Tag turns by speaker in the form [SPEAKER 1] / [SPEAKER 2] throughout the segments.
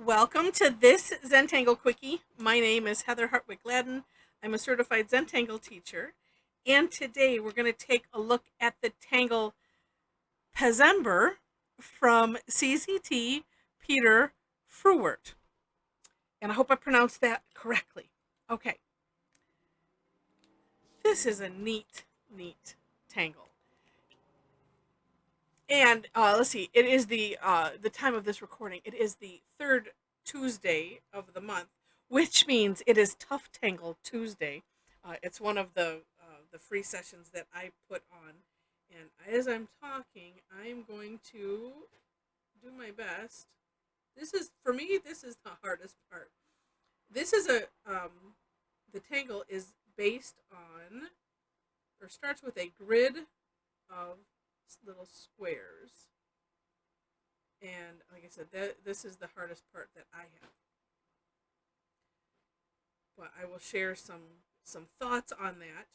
[SPEAKER 1] Welcome to this Zentangle Quickie. My name is Heather Hartwick Gladden. I'm a certified Zentangle teacher. And today we're going to take a look at the Tangle Pezember from CZT Peter Fruehwirt. And I hope I pronounced that correctly. Okay, this is a neat tangle. And let's see, it is the time of this recording. It is the third Tuesday of the month, which means it is Tough Tangle Tuesday. It's one of the free sessions that I put on, and as I'm talking, I'm going to do my best. This is for me. This is the hardest part. This is the tangle is based on or starts with a grid of little squares. And like I said, this is the hardest part that I have. But I will share some thoughts on that.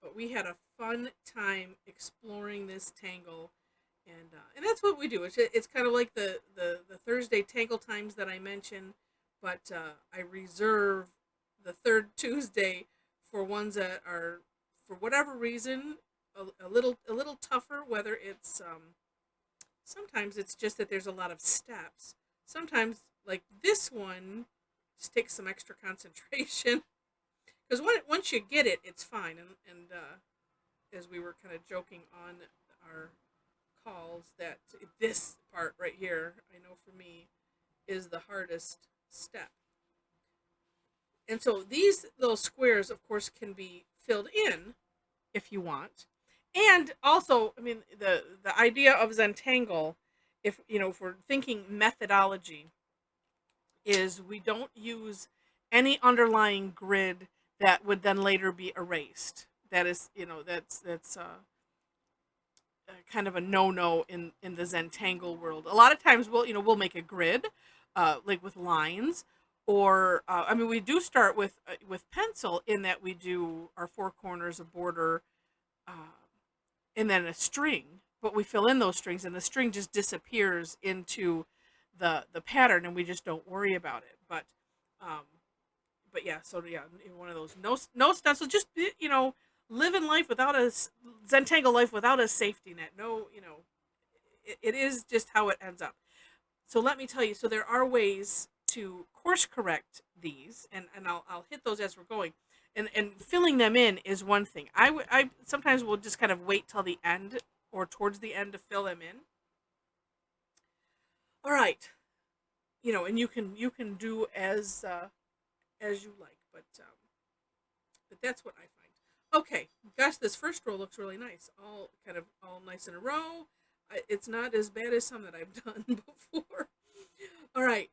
[SPEAKER 1] But we had a fun time exploring this tangle, and that's what we do. It's kind of like the Thursday tangle times that I mentioned, but I reserve the third Tuesday for ones that are, for whatever reason, a little tougher. Whether it's sometimes it's just that there's a lot of steps. Sometimes, like this one, just takes some extra concentration because once you get it, it's fine. And as we were kind of joking on our calls, that this part right here, I know for me, is the hardest step. And so these little squares, of course, can be filled in if you want. And also, I mean, the idea of Zentangle, if we're thinking methodology, is we don't use any underlying grid that would then later be erased. That is, that's kind of a no-no in the Zentangle world. A lot of times we'll make a grid, like with lines, or I mean we do start with pencil in that we do our four corners, a border, uh, and then a string. But we fill in those strings, and the string just disappears into the pattern, and we just don't worry about it. Um, but yeah, so yeah, one of those no stencils. Just living life without a Zentangle life without a safety net. No, it is just how it ends up. So let me tell you. So there are ways to course correct these, and I'll hit those as we're going. And filling them in is one thing. I sometimes will just kind of wait till the end or towards the end to fill them in. All right, and you can do as you like, but that's what I find. Okay, gosh, this first row looks really nice. All nice in a row. It's not as bad as some that I've done before. All right.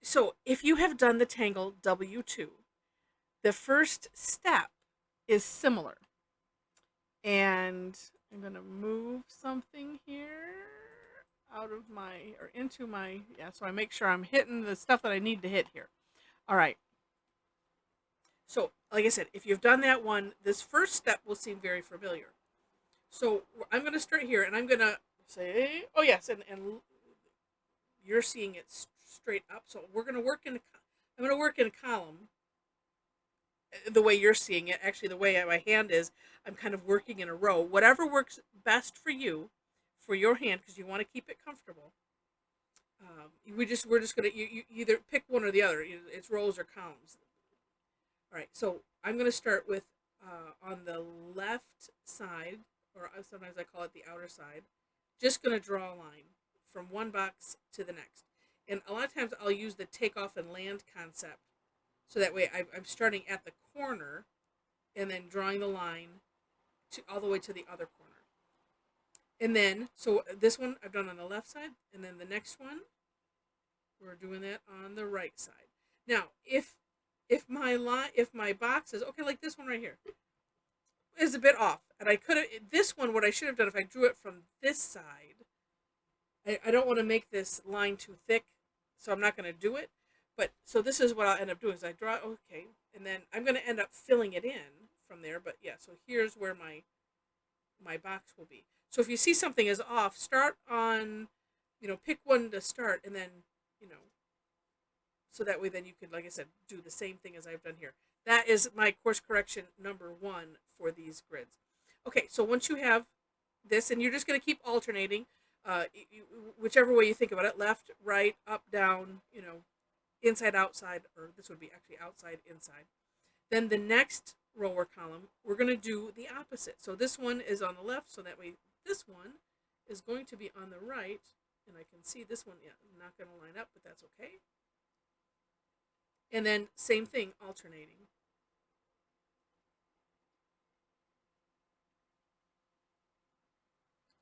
[SPEAKER 1] So if you have done the Tangle W2, the first step is similar. And I'm going to move something here out of my, or into my, yeah, so I make sure I'm hitting the stuff that I need to hit here. All right. So, like I said, if you've done that one, this first step will seem very familiar. So I'm going to start here, and I'm going to say, oh yes, and you're seeing it straight up. So we're going to work in, I'm going to work in a column the way you're seeing it. Actually, the way my hand is, I'm kind of working in a row. Whatever works best for you, for your hand, because you want to keep it comfortable. We're just gonna you either pick one or the other. It's rows or columns. All right, so I'm gonna start with on the left side, or sometimes I call it the outer side. Just gonna draw a line from one box to the next, and a lot of times I'll use the take off and land concept, so that way I'm starting at the corner, and then drawing the line to all the way to the other corner. And then, so this one I've done on the left side, and then the next one we're doing that on the right side. Now, if my box is okay, like this one right here, is a bit off, and I could have this one. What I should have done if I drew it from this side, I don't want to make this line too thick, so I'm not going to do it. But so this is what I'll end up doing: is I draw okay, and then I'm going to end up filling it in from there. But yeah, so here's where my box will be. So if you see something is off, start on, pick one to start, and then you know, so that way then you could, like I said, do the same thing as I've done here. That is my course correction number 1 for these grids. Okay, so once you have this, and you're just going to keep alternating, whichever way you think about it, left, right, up, down, inside, outside, or this would be actually outside, inside. Then the next row or column, we're going to do the opposite. So this one is on the left, so that way this one is going to be on the right, and I can see this one, yeah, not going to line up, but that's okay. And then same thing, alternating.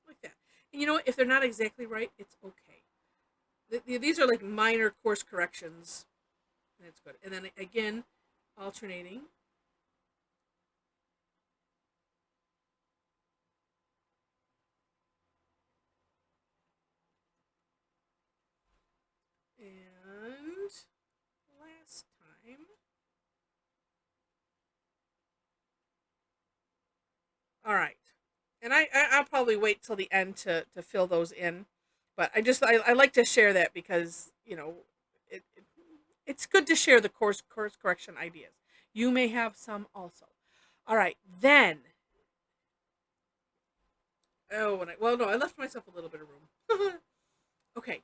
[SPEAKER 1] Like that. And you know what? If they're not exactly right, it's okay. These are like minor course corrections, and it's good. And then again, alternating. And last time. All right. And I'll probably wait till the end to fill those in. But I like to share that because, it's good to share the course correction ideas. You may have some also. All right. Then, well, no, I left myself a little bit of room. Okay.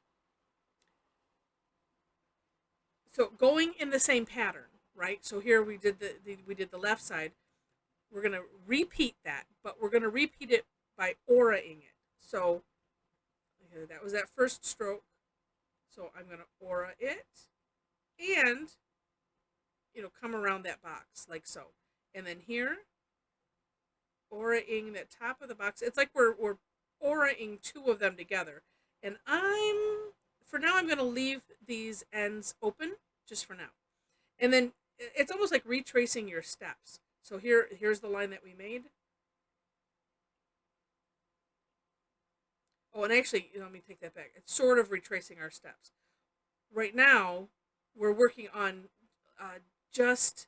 [SPEAKER 1] So going in the same pattern, right? So here we did the left side. We're going to repeat that, but we're going to repeat it by auraing it. So okay, that was that first stroke. So I'm going to aura it and, come around that box like so. And then here, auraing that top of the box. It's like we're auraing 2 of them together. And for now, I'm going to leave these ends open just for now. And then it's almost like retracing your steps. So here's the line that we made. Oh, and actually, let me take that back. It's sort of retracing our steps. Right now, we're working on just.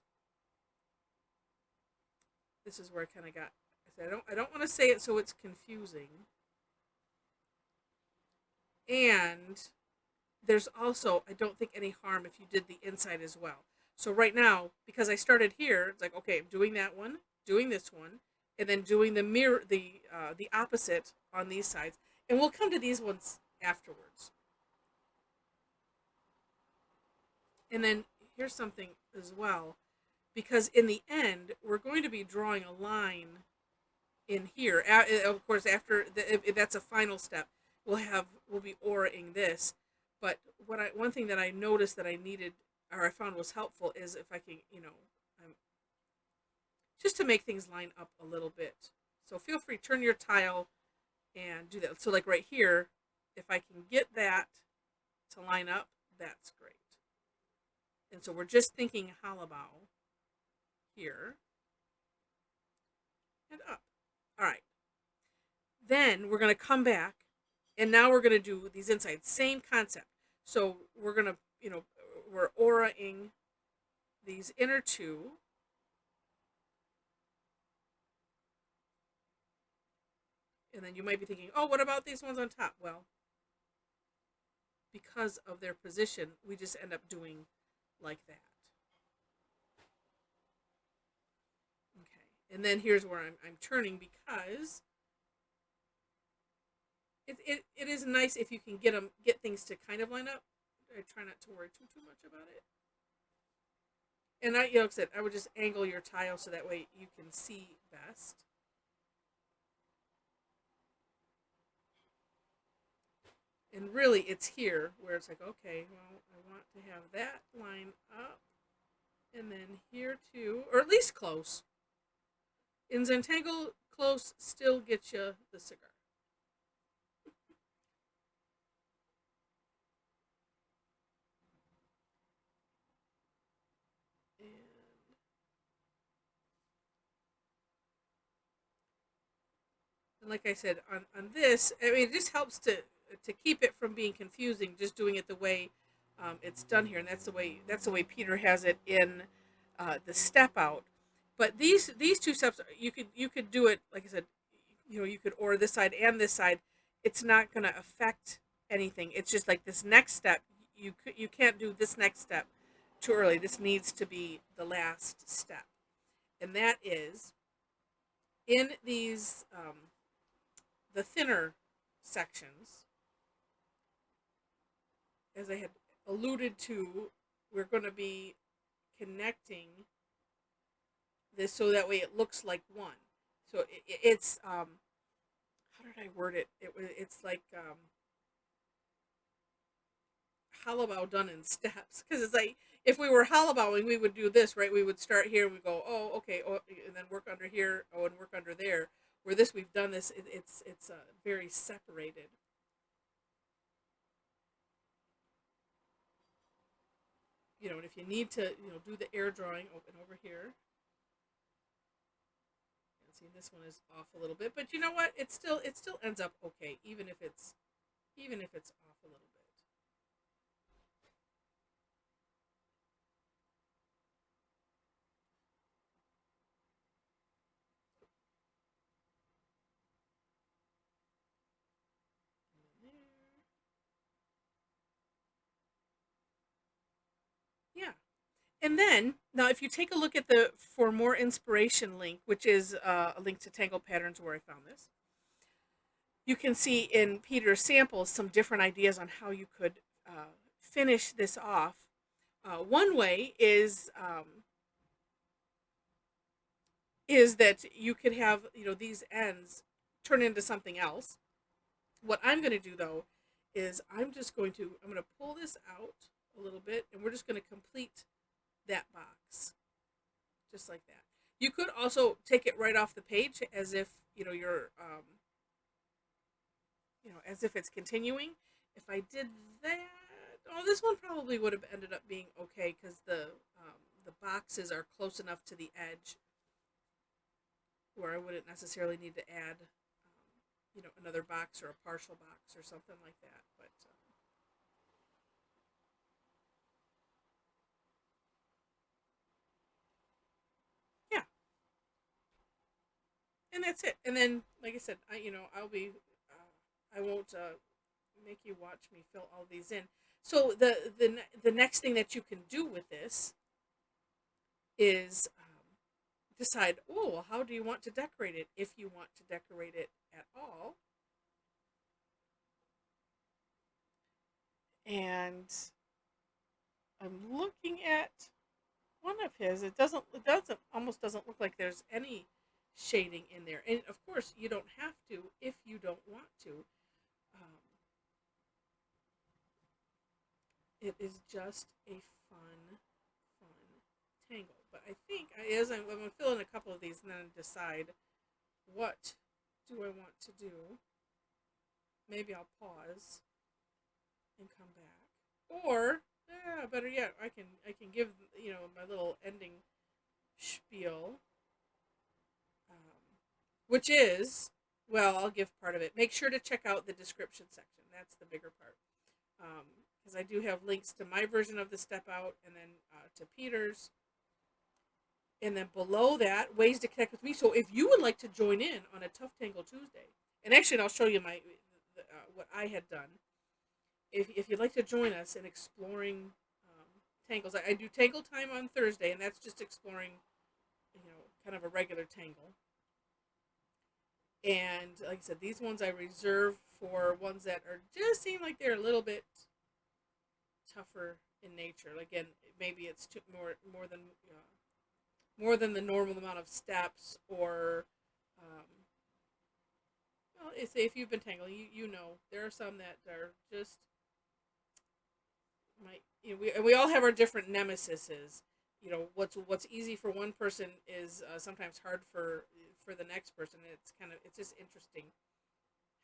[SPEAKER 1] This is where I kind of got. I don't want to say it so it's confusing. And there's also, I don't think, any harm if you did the inside as well. So right now, because I started here, it's like, okay, I'm doing that one, doing this one, and then doing the opposite on these sides, and we'll come to these ones afterwards. And then here's something as well, because in the end, we're going to be drawing a line in here. Of course, after if that's a final step, we'll be auraing this. But one thing that I noticed that I needed or I found was helpful is if I can, just to make things line up a little bit. So feel free, turn your tile and do that. So like right here, if I can get that to line up, that's great. And so we're just thinking halabao here and up. All right. Then we're going to come back, and now we're going to do these insides. Same concept. So we're going to, we're auraing these inner 2. And then you might be thinking, oh, what about these ones on top? Well, because of their position, we just end up doing like that. Okay. And then here's where I'm turning because it is nice if you can get things to kind of line up. I try not to worry too much about it. And like I said, I would just angle your tile so that way you can see best. And really, it's here where it's like, okay, well, I want to have that line up, and then here too, or at least close. In Zentangle, close still gets you the cigar. And like I said, on this, I mean, it just helps to keep it from being confusing. Just doing it the way it's done here, and that's the way Peter has it in the step out. But these 2 steps, you could do it like I said, you could order this side and this side. It's not going to affect anything. It's just like this next step. you can't do this next step too early. This needs to be the last step, and that is in these the thinner sections, as I had alluded to. We're going to be connecting this so that way it looks like one. So it's how did I word it? It's like hollow bow done in steps, because it's like if we were hollow bowing, we would do this, right? We would start here, we go, oh, okay, oh, and then work under here, oh, and work under there. Where this, we've done this, it's very separated. And if you need to, do the air drawing, open over here. And see, this one is off a little bit, but you know what? It still ends up okay, even if it's off a little bit. Yeah. And then, now if you take a look at the For More Inspiration link, which is a link to Tangle Patterns where I found this, you can see in Peter's samples some different ideas on how you could finish this off. One way is that you could have these ends turn into something else. What I'm going to do though is I'm going to pull this out a little bit, and we're just going to complete that box just like that. You could also take it right off the page as if you're as if it's continuing. If I did that, this one probably would have ended up being okay because the boxes are close enough to the edge where I wouldn't necessarily need to add another box or a partial box or something like that. But yeah, and that's it. And then, like I said, I'll be I won't make you watch me fill all these in. So the next thing that you can do with this is decide, oh, well, how do you want to decorate it, if you want to decorate it at all. And I'm looking at one of his. It almost doesn't look like there's any shading in there. And of course, you don't have to if you don't want to. Um, it is just a fun tangle. But I think as I'm going to fill in a couple of these and then decide what do I want to do. Maybe I'll pause and come back, or better yet, I can give my little ending spiel, which is, well, I'll give part of it. Make sure to check out the description section. That's the bigger part, because I do have links to my version of the step out, and then to Peter's, and then below that, ways to connect with me. So if you would like to join in on a Tough Tangle Tuesday, and actually, I'll show you what I had done. If you'd like to join us in exploring tangles, I do tangle time on Thursday, and that's just exploring, kind of a regular tangle. And like I said, these ones I reserve for ones that are just seem like they're a little bit tougher in nature. Again, maybe it's more than the normal amount of steps, or well, if you've been tangling, you know there are some that are just might we all have our different nemesises. What's easy for one person is sometimes hard for the next person. It's just interesting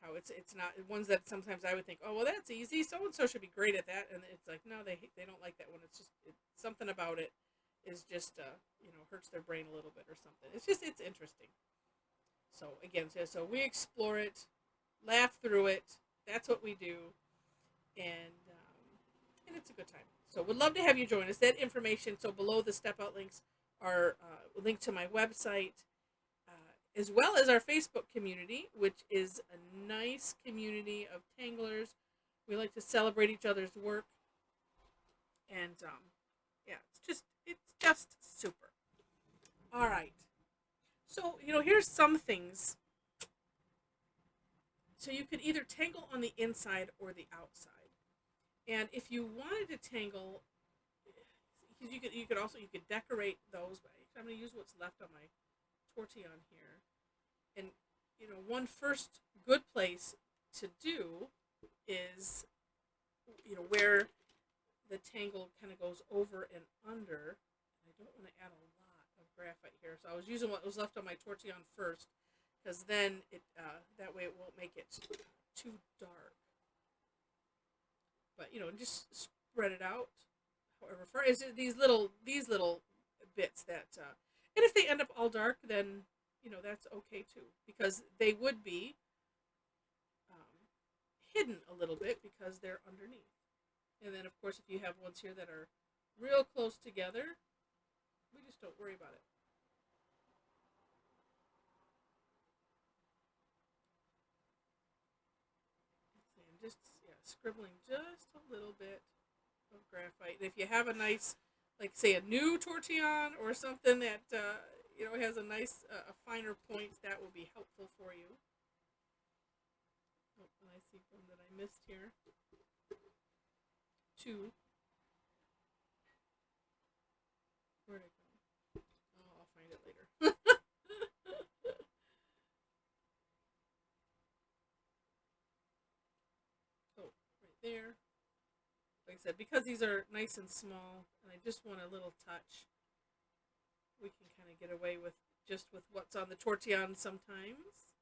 [SPEAKER 1] how it's not ones that sometimes I would think, oh well, that's easy, so and so should be great at that, and it's like, no, they don't like that one. It's just something about it is just hurts their brain a little bit or something. It's interesting. So again, so we explore it, laugh through it. That's what we do, and it's a good time. So would love to have you join us. That information, so below the step out links, are linked to my website, as well as our Facebook community, which is a nice community of tanglers. We like to celebrate each other's work, And yeah, it's just super. All right. So, here's some things. So you could either tangle on the inside or the outside. And if you wanted to tangle, because you could decorate those. But I'm going to use what's left on my tortillon here. And one first good place to do is where the tangle kind of goes over and under. I don't want to add a lot of graphite here, so I was using what was left on my tortillon first, because then that way it won't make it too dark. But just spread it out. However, for these little bits that, and if they end up all dark, then that's okay too, because they would be hidden a little bit because they're underneath. And then, of course, if you have ones here that are real close together, we just don't worry about it. I'm just scribbling just a little bit of graphite. And if you have a nice, like say a new tortillon or something that has a nice a finer point, that will be helpful for you. Oh, and I see one that I missed here. 2. Where'd it go? Oh, I'll find it later. Oh, right there. Like I said, because these are nice and small, and I just want a little touch, we can kind of get away with just with what's on the tortillon sometimes.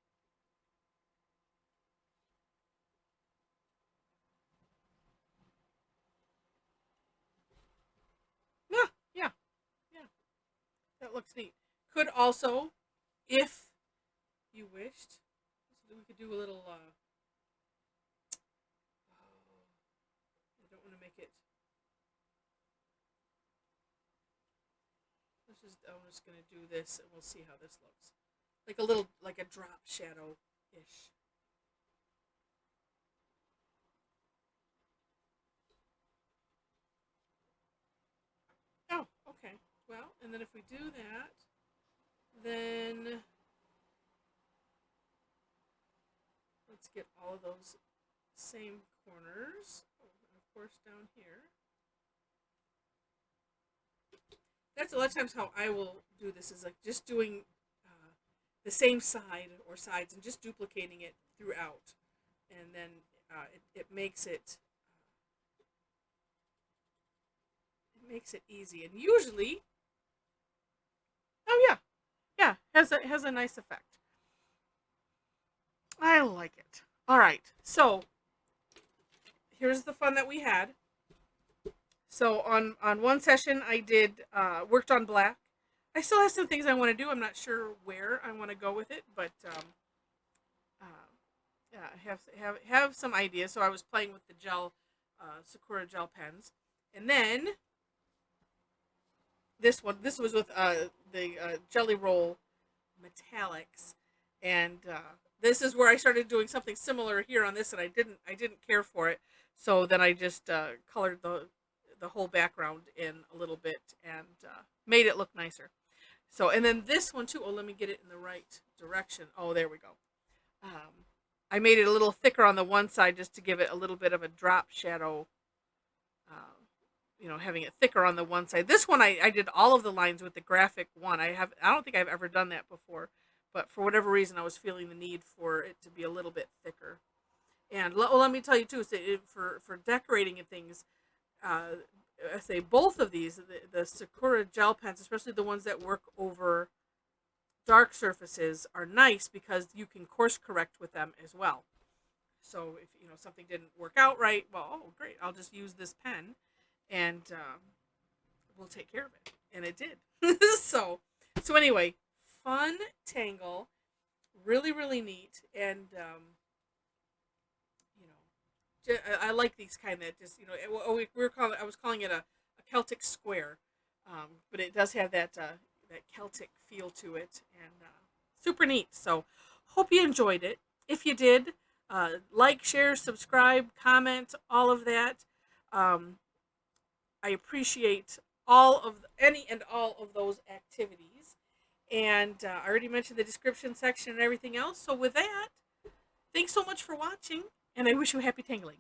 [SPEAKER 1] Yeah, that looks neat. Could also, if you wished, we could do a little. I don't want to make it. I'm just gonna do this, and we'll see how this looks. Like a drop shadow ish. Oh, okay. Well, and then if we do that, then let's get all of those same corners. Oh, and of course down here. That's a lot of times how I will do this, is like just doing the same side or sides and just duplicating it throughout. And then it makes it easy. And usually, oh yeah, has a nice effect. I like it. All right, so here's the fun that we had. So on one session I did worked on black. I still have some things I want to do. I'm not sure where I want to go with it, but yeah, have some ideas. So I was playing with the gel Sakura gel pens, and then this was with the Jelly Roll metallics, and this is where I started doing something similar here on this, and I didn't care for it, so then I just colored the whole background in a little bit and made it look nicer. So, and then this one too. Oh, let me get it in the right direction. Oh, there we go. I made it a little thicker on the one side just to give it a little bit of a drop shadow. Having it thicker on the one side. This one I did all of the lines with the graphic one. I don't think I've ever done that before, but for whatever reason I was feeling the need for it to be a little bit thicker. And let me tell you too, so for decorating and things, I say both of these, the Sakura gel pens, especially the ones that work over dark surfaces, are nice because you can course correct with them as well. So if something didn't work out right, well, oh great, I'll just use this pen, and we'll take care of it. And it did. so anyway, fun tangle, really really neat, and I like these kind that just I was calling it a Celtic square, but it does have that Celtic feel to it, and super neat. So hope you enjoyed it. If you did, like, share, subscribe, comment, all of that. I I appreciate all of any and all of those activities. And I already mentioned the description section and everything else. So with that, thanks so much for watching, and I wish you happy tangling.